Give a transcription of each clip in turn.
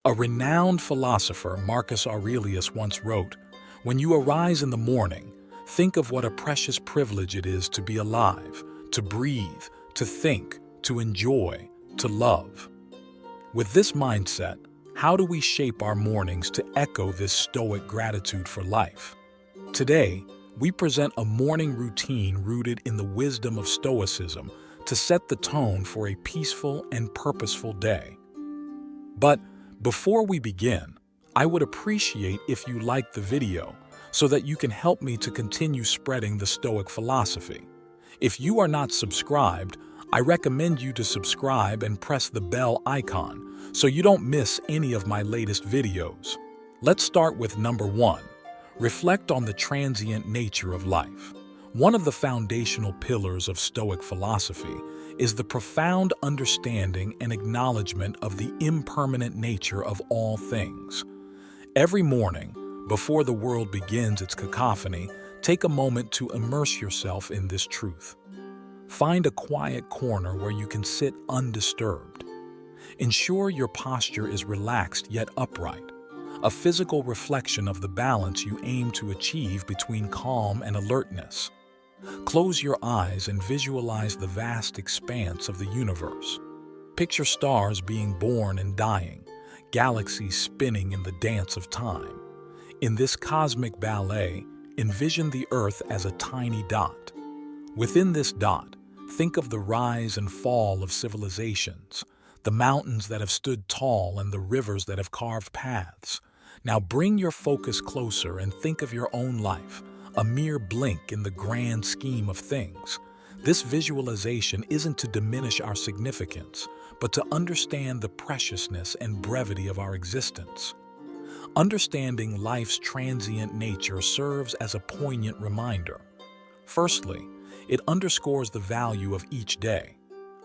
A renowned philosopher, Marcus Aurelius, once wrote, "When you arise in the morning, think of what a precious privilege it is to be alive, to breathe, to think, to enjoy, to love." With this mindset, how do we shape our mornings to echo this Stoic gratitude for life? Today, we present a morning routine rooted in the wisdom of Stoicism to set the tone for a peaceful and purposeful day. But before we begin, I would appreciate if you liked the video so that you can help me to continue spreading the Stoic philosophy. If you are not subscribed, I recommend you to subscribe and press the bell icon so you don't miss any of my latest videos. Let's start with number 1. Reflect on the transient nature of life. One of the foundational pillars of Stoic philosophy is the profound understanding and acknowledgement of the impermanent nature of all things. Every morning, before the world begins its cacophony, take a moment to immerse yourself in this truth. Find a quiet corner where you can sit undisturbed. Ensure your posture is relaxed yet upright, a physical reflection of the balance you aim to achieve between calm and alertness. Close your eyes and visualize the vast expanse of the universe. Picture stars being born and dying, galaxies spinning in the dance of time. In this cosmic ballet, envision the Earth as a tiny dot. Within this dot, think of the rise and fall of civilizations, the mountains that have stood tall and the rivers that have carved paths. Now bring your focus closer and think of your own life, a mere blink in the grand scheme of things. This visualization isn't to diminish our significance, but to understand the preciousness and brevity of our existence. Understanding life's transient nature serves as a poignant reminder. Firstly, it underscores the value of each day.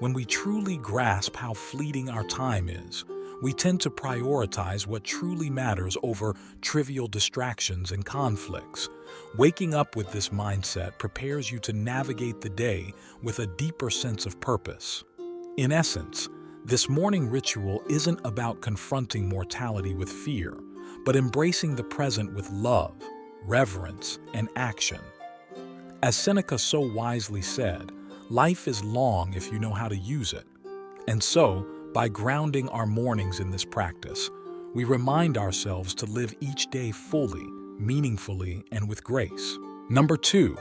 When we truly grasp how fleeting our time is, we tend to prioritize what truly matters over trivial distractions and conflicts. Waking up with this mindset prepares you to navigate the day with a deeper sense of purpose. In essence, this morning ritual isn't about confronting mortality with fear, but embracing the present with love, reverence, and action. As Seneca so wisely said, life is long if you know how to use it. And so, by grounding our mornings in this practice, we remind ourselves to live each day fully, meaningfully, and with grace. Number 2,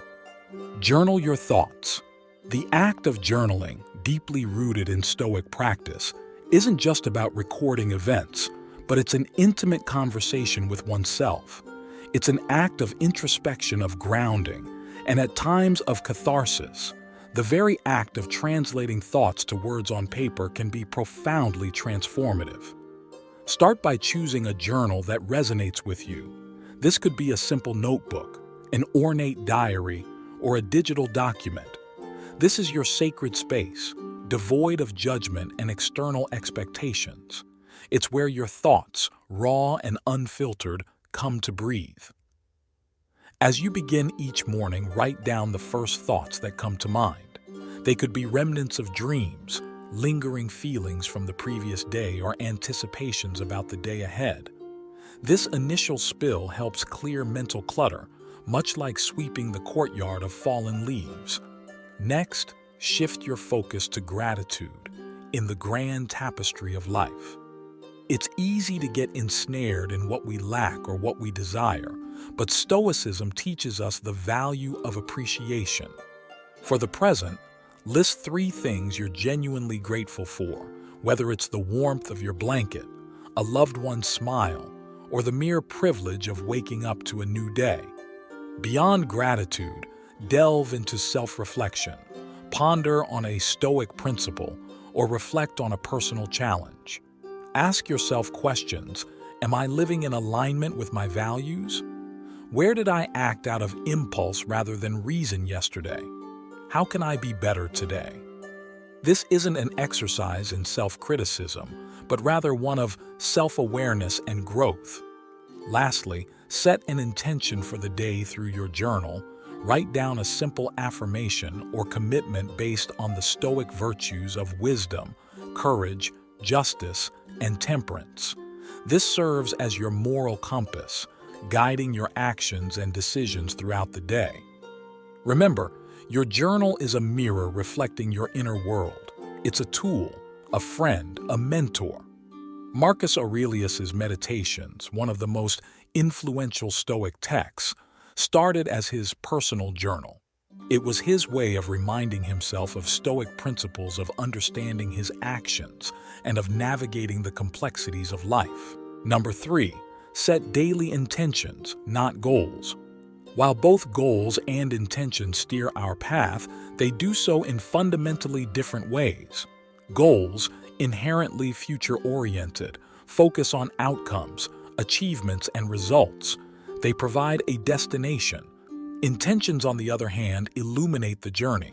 journal your thoughts. The act of journaling, deeply rooted in Stoic practice, isn't just about recording events, but it's an intimate conversation with oneself. It's an act of introspection, of grounding, and at times of catharsis. The very act of translating thoughts to words on paper can be profoundly transformative. Start by choosing a journal that resonates with you. This could be a simple notebook, an ornate diary, or a digital document. This is your sacred space, devoid of judgment and external expectations. It's where your thoughts, raw and unfiltered, come to breathe. As you begin each morning, write down the first thoughts that come to mind. They could be remnants of dreams, lingering feelings from the previous day, or anticipations about the day ahead. This initial spill helps clear mental clutter, much like sweeping the courtyard of fallen leaves. Next, shift your focus to gratitude in the grand tapestry of life. It's easy to get ensnared in what we lack or what we desire, but Stoicism teaches us the value of appreciation. For the present, list 3 things you're genuinely grateful for, whether it's the warmth of your blanket, a loved one's smile, or the mere privilege of waking up to a new day. Beyond gratitude, delve into self-reflection. Ponder on a Stoic principle or reflect on a personal challenge. Ask yourself questions. Am I living in alignment with my values? Where did I act out of impulse rather than reason yesterday? How can I be better today? This isn't an exercise in self-criticism, but rather one of self-awareness and growth. Lastly, set an intention for the day through your journal. Write down a simple affirmation or commitment based on the Stoic virtues of wisdom, courage, justice, and temperance. This serves as your moral compass, guiding your actions and decisions throughout the day. Remember, your journal is a mirror reflecting your inner world. It's a tool, a friend, a mentor. Marcus Aurelius's Meditations, one of the most influential Stoic texts, started as his personal journal. It was his way of reminding himself of Stoic principles of understanding his actions and of navigating the complexities of life. Number 3, set daily intentions, not goals. While both goals and intentions steer our path, they do so in fundamentally different ways. Goals, inherently future-oriented, focus on outcomes, achievements, and results. They provide a destination. Intentions, on the other hand, illuminate the journey.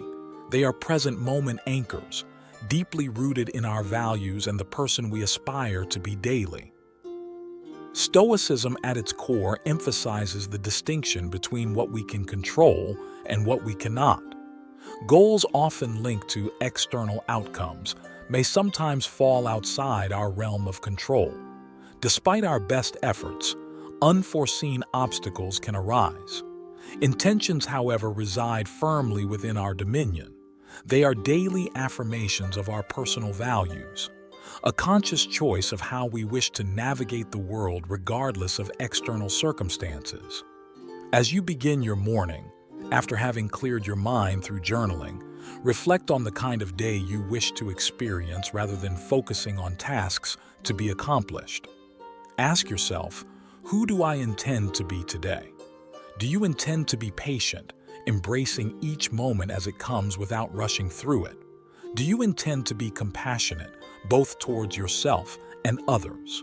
They are present moment anchors, deeply rooted in our values and the person we aspire to be daily. Stoicism at its core emphasizes the distinction between what we can control and what we cannot. Goals, often linked to external outcomes, may sometimes fall outside our realm of control. Despite our best efforts, unforeseen obstacles can arise. Intentions, however, reside firmly within our dominion. They are daily affirmations of our personal values, a conscious choice of how we wish to navigate the world regardless of external circumstances. As you begin your morning, after having cleared your mind through journaling, reflect on the kind of day you wish to experience rather than focusing on tasks to be accomplished. Ask yourself, who do I intend to be today? Do you intend to be patient, embracing each moment as it comes without rushing through it? Do you intend to be compassionate, both towards yourself and others?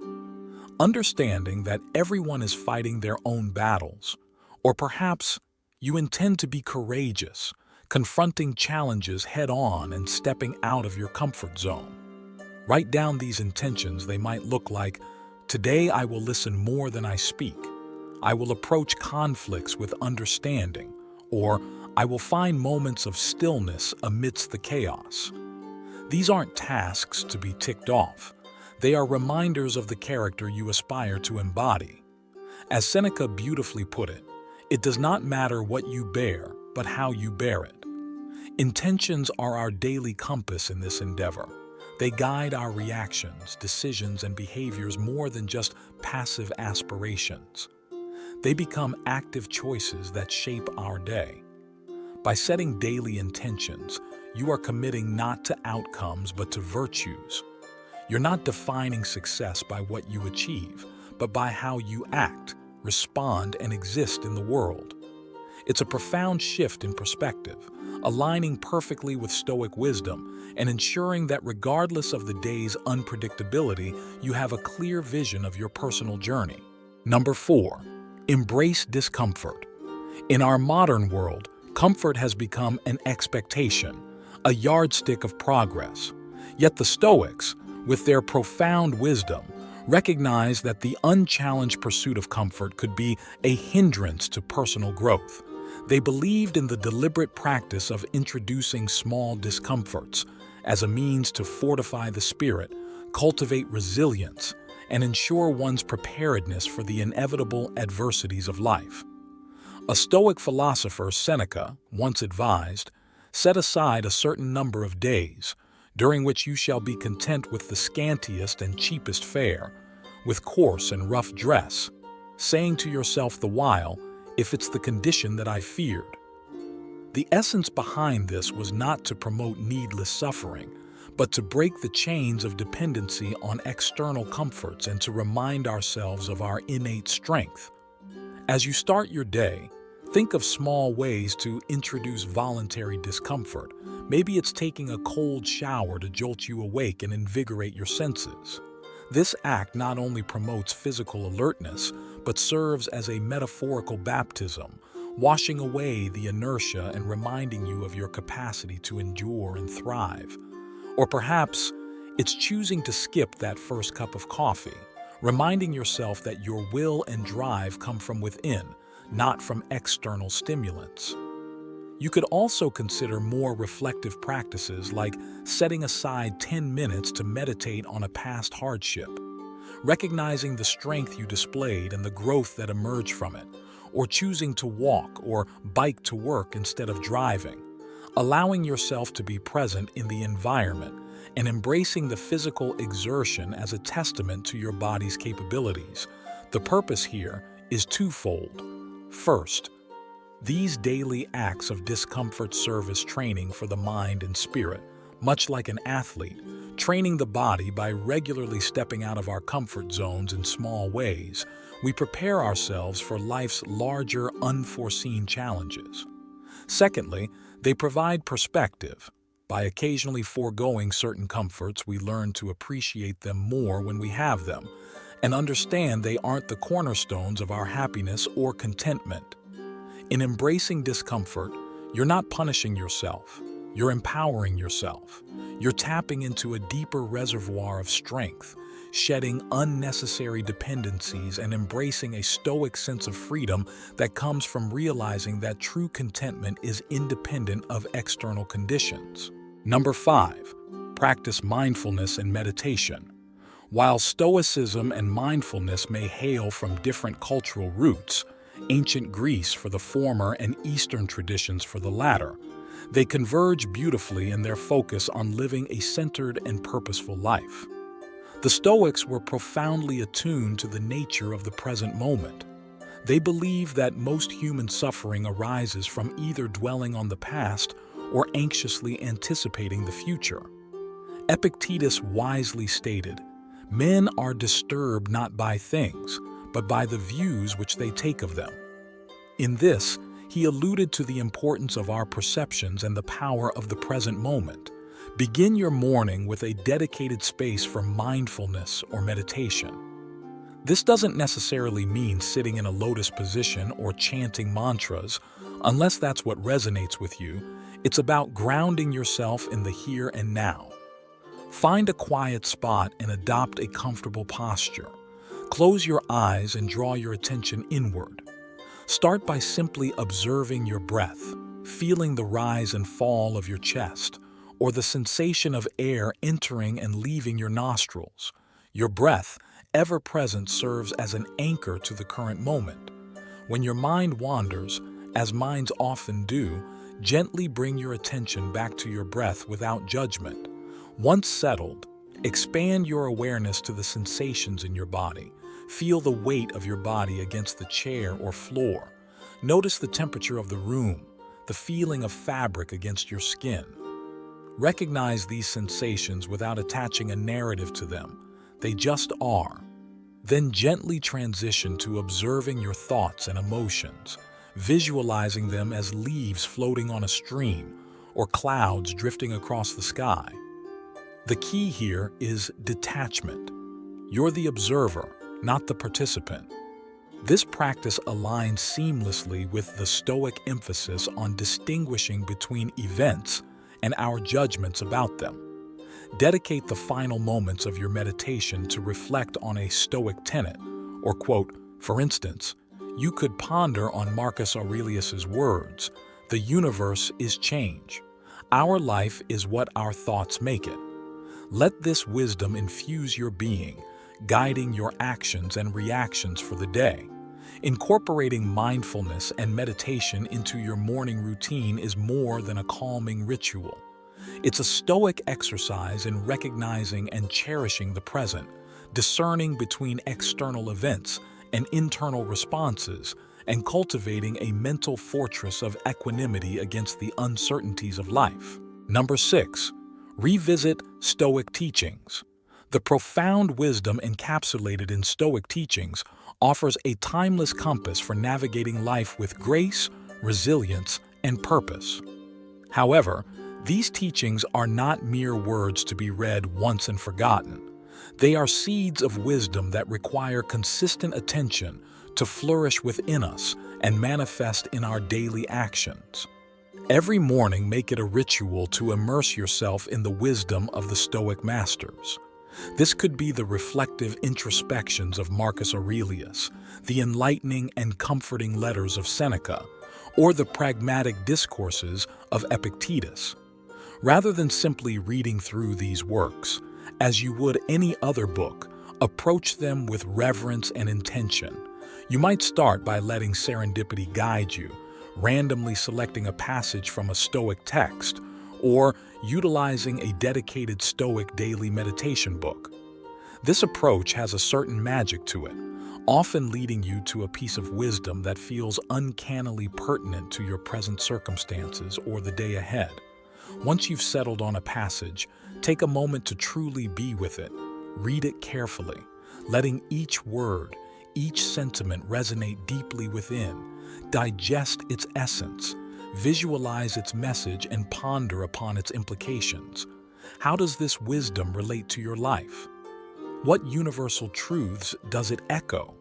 Understanding that everyone is fighting their own battles, or perhaps you intend to be courageous, confronting challenges head-on and stepping out of your comfort zone. Write down these intentions. They might look like, today I will listen more than I speak. I will approach conflicts with understanding, or I will find moments of stillness amidst the chaos. These aren't tasks to be ticked off. They are reminders of the character you aspire to embody. As Seneca beautifully put it, it does not matter what you bear, but how you bear it. Intentions are our daily compass in this endeavor. They guide our reactions, decisions, and behaviors more than just passive aspirations. They become active choices that shape our day. By setting daily intentions, you are committing not to outcomes but to virtues. You're not defining success by what you achieve, but by how you act, respond, and exist in the world. It's a profound shift in perspective, aligning perfectly with Stoic wisdom and ensuring that regardless of the day's unpredictability, you have a clear vision of your personal journey. Number 4, embrace discomfort. In our modern world, comfort has become an expectation, a yardstick of progress. Yet the Stoics, with their profound wisdom, recognize that the unchallenged pursuit of comfort could be a hindrance to personal growth. They believed in the deliberate practice of introducing small discomforts as a means to fortify the spirit, cultivate resilience, and ensure one's preparedness for the inevitable adversities of life. A Stoic philosopher, Seneca, once advised, set aside a certain number of days, during which you shall be content with the scantiest and cheapest fare, with coarse and rough dress, saying to yourself the while, if it's the condition that I feared. The essence behind this was not to promote needless suffering, but to break the chains of dependency on external comforts and to remind ourselves of our innate strength. As you start your day, think of small ways to introduce voluntary discomfort. Maybe it's taking a cold shower to jolt you awake and invigorate your senses. This act not only promotes physical alertness, but serves as a metaphorical baptism, washing away the inertia and reminding you of your capacity to endure and thrive. Or perhaps it's choosing to skip that first cup of coffee, reminding yourself that your will and drive come from within, not from external stimulants. You could also consider more reflective practices like setting aside 10 minutes to meditate on a past hardship. recognizing the strength you displayed and the growth that emerged from it, or choosing to walk or bike to work instead of driving, allowing yourself to be present in the environment and embracing the physical exertion as a testament to your body's capabilities. The purpose here is twofold. First, these daily acts of discomfort serve as training for the mind and spirit, much like an athlete, training the body by regularly stepping out of our comfort zones in small ways. We prepare ourselves for life's larger, unforeseen challenges. Secondly, they provide perspective. By occasionally foregoing certain comforts, we learn to appreciate them more when we have them, and understand they aren't the cornerstones of our happiness or contentment. In embracing discomfort, you're not punishing yourself. You're empowering yourself. You're tapping into a deeper reservoir of strength, shedding unnecessary dependencies and embracing a stoic sense of freedom that comes from realizing that true contentment is independent of external conditions. Number 5, practice mindfulness and meditation. While Stoicism and mindfulness may hail from different cultural roots, ancient Greece for the former and Eastern traditions for the latter, they converge beautifully in their focus on living a centered and purposeful life. The Stoics were profoundly attuned to the nature of the present moment. They believe that most human suffering arises from either dwelling on the past or anxiously anticipating the future. Epictetus wisely stated, "Men are disturbed not by things, but by the views which they take of them." In this, he alluded to the importance of our perceptions and the power of the present moment. Begin your morning with a dedicated space for mindfulness or meditation. This doesn't necessarily mean sitting in a lotus position or chanting mantras, unless that's what resonates with you. It's about grounding yourself in the here and now. Find a quiet spot and adopt a comfortable posture. Close your eyes and draw your attention inward. Start by simply observing your breath, feeling the rise and fall of your chest, or the sensation of air entering and leaving your nostrils. Your breath, ever present, serves as an anchor to the current moment. When your mind wanders, as minds often do, gently bring your attention back to your breath without judgment. Once settled, expand your awareness to the sensations in your body. Feel the weight of your body against the chair or floor. Notice the temperature of the room, the feeling of fabric against your skin. Recognize these sensations without attaching a narrative to them. They just are. Then gently transition to observing your thoughts and emotions, visualizing them as leaves floating on a stream or clouds drifting across the sky. The key here is detachment. You're the observer, not the participant. This practice aligns seamlessly with the Stoic emphasis on distinguishing between events and our judgments about them. Dedicate the final moments of your meditation to reflect on a Stoic tenet, or quote. For instance, you could ponder on Marcus Aurelius's words, "The universe is change. Our life is what our thoughts make it." Let this wisdom infuse your being, guiding your actions and reactions for the day. Incorporating mindfulness and meditation into your morning routine is more than a calming ritual. It's a Stoic exercise in recognizing and cherishing the present, discerning between external events and internal responses, and cultivating a mental fortress of equanimity against the uncertainties of life. Number 6. Revisit Stoic teachings. The profound wisdom encapsulated in Stoic teachings offers a timeless compass for navigating life with grace, resilience, and purpose. However, these teachings are not mere words to be read once and forgotten. They are seeds of wisdom that require consistent attention to flourish within us and manifest in our daily actions. Every morning, make it a ritual to immerse yourself in the wisdom of the Stoic masters. This could be the reflective introspections of Marcus Aurelius, the enlightening and comforting letters of Seneca, or the pragmatic discourses of Epictetus. Rather than simply reading through these works, as you would any other book, Approach them with reverence and intention. You might start by letting serendipity guide you, randomly selecting a passage from a Stoic text, or utilizing a dedicated Stoic daily meditation book. This approach has a certain magic to it, often leading you to a piece of wisdom that feels uncannily pertinent to your present circumstances or the day ahead. Once you've settled on a passage, take a moment to truly be with it. Read it carefully, letting each word, each sentiment resonate deeply within. Digest its essence, visualize its message, and ponder upon its implications. How does this wisdom relate to your life? What universal truths does it echo?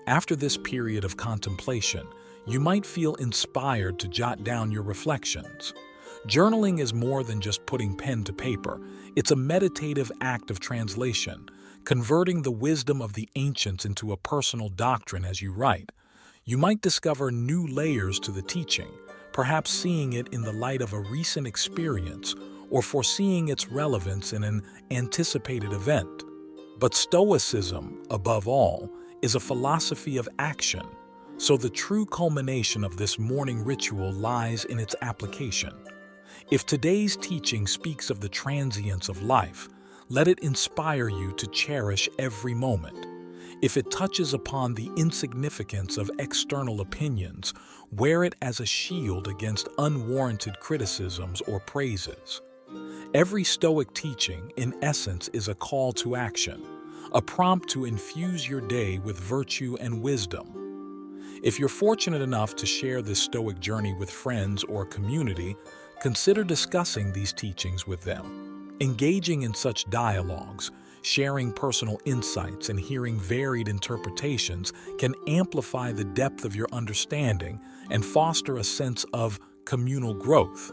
After this period of contemplation, you might feel inspired to jot down your reflections. Journaling is more than just putting pen to paper. It's a meditative act of translation, converting the wisdom of the ancients into a personal doctrine as you write. You might discover new layers to the teaching, perhaps seeing it in the light of a recent experience or foreseeing its relevance in an anticipated event. But Stoicism, above all, is a philosophy of action, so the true culmination of this morning ritual lies in its application. If today's teaching speaks of the transience of life, let it inspire you to cherish every moment. If it touches upon the insignificance of external opinions, wear it as a shield against unwarranted criticisms or praises. Every Stoic teaching, in essence, is a call to action, a prompt to infuse your day with virtue and wisdom. If you're fortunate enough to share this Stoic journey with friends or community, consider discussing these teachings with them. Engaging in such dialogues, sharing personal insights, and hearing varied interpretations can amplify the depth of your understanding and foster a sense of communal growth.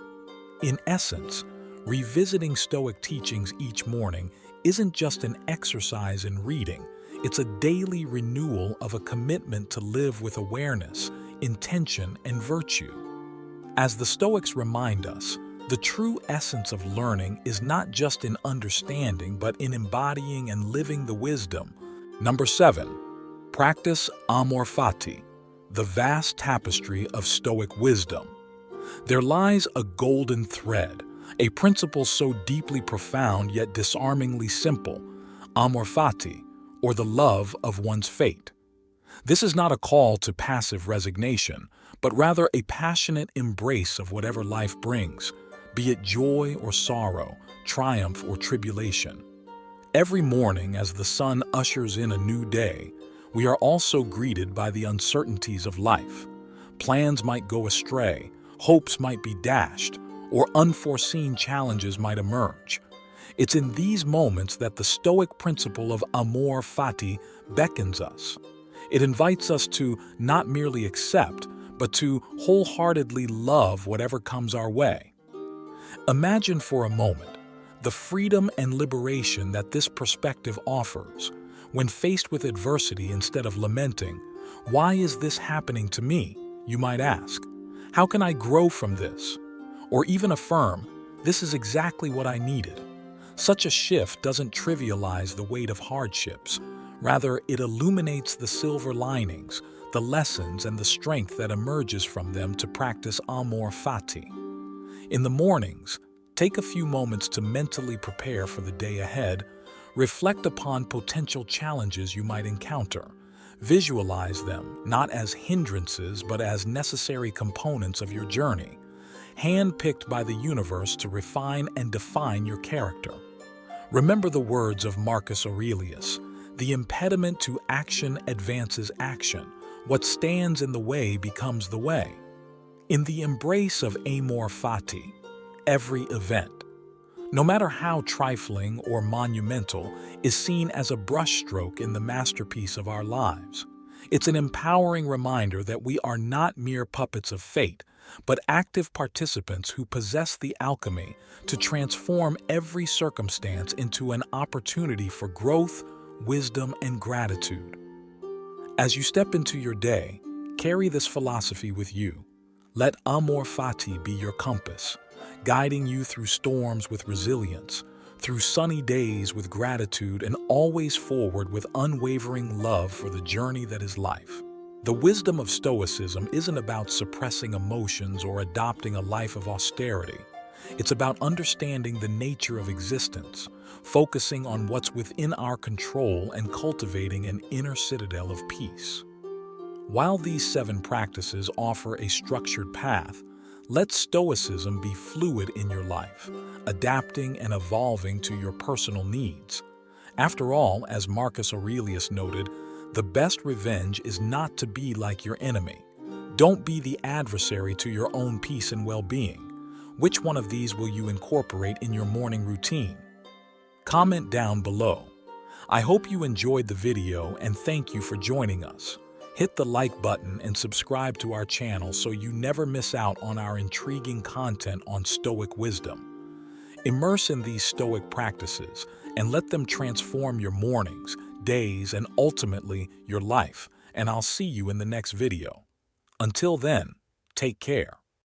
In essence, revisiting Stoic teachings each morning isn't just an exercise in reading, it's a daily renewal of a commitment to live with awareness, intention, and virtue. As the Stoics remind us, the true essence of learning is not just in understanding, but in embodying and living the wisdom. Number 7. Practice Amor Fati, the vast tapestry of Stoic wisdom. There lies a golden thread, a principle so deeply profound yet disarmingly simple, Amor Fati, or the love of one's fate. This is not a call to passive resignation, but rather a passionate embrace of whatever life brings, be it joy or sorrow, triumph or tribulation. Every morning as the sun ushers in a new day, we are also greeted by the uncertainties of life. Plans might go astray, hopes might be dashed, or unforeseen challenges might emerge. It's in these moments that the Stoic principle of Amor Fati beckons us. It invites us to not merely accept, but to wholeheartedly love whatever comes our way. Imagine for a moment the freedom and liberation that this perspective offers. When faced with adversity, instead of lamenting, "Why is this happening to me?" you might ask, "How can I grow from this?" Or even affirm, "This is exactly what I needed." Such a shift doesn't trivialize the weight of hardships. Rather, it illuminates the silver linings, the lessons, and the strength that emerges from them to practice Amor Fati. In the mornings, take a few moments to mentally prepare for the day ahead. Reflect upon potential challenges you might encounter. Visualize them, not as hindrances, but as necessary components of your journey, handpicked by the universe to refine and define your character. Remember the words of Marcus Aurelius, "The impediment to action advances action. What stands in the way becomes the way." In the embrace of Amor Fati, every event, no matter how trifling or monumental, is seen as a brushstroke in the masterpiece of our lives. It's an empowering reminder that we are not mere puppets of fate, but active participants who possess the alchemy to transform every circumstance into an opportunity for growth, wisdom, and gratitude. As you step into your day, carry this philosophy with you. Let Amor Fati be your compass, guiding you through storms with resilience, through sunny days with gratitude and always forward with unwavering love for the journey that is life. The wisdom of Stoicism isn't about suppressing emotions or adopting a life of austerity. It's about understanding the nature of existence, focusing on what's within our control and cultivating an inner citadel of peace. While these 7 practices offer a structured path, let Stoicism be fluid in your life, adapting and evolving to your personal needs. After all, as Marcus Aurelius noted, the best revenge is not to be like your enemy. Don't be the adversary to your own peace and well-being. Which one of these will you incorporate in your morning routine? Comment down below. I hope you enjoyed the video and thank you for joining us. Hit the like button and subscribe to our channel so you never miss out on our intriguing content on Stoic wisdom. Immerse in these Stoic practices and let them transform your mornings, days, and ultimately your life. And I'll see you in the next video. Until then, take care.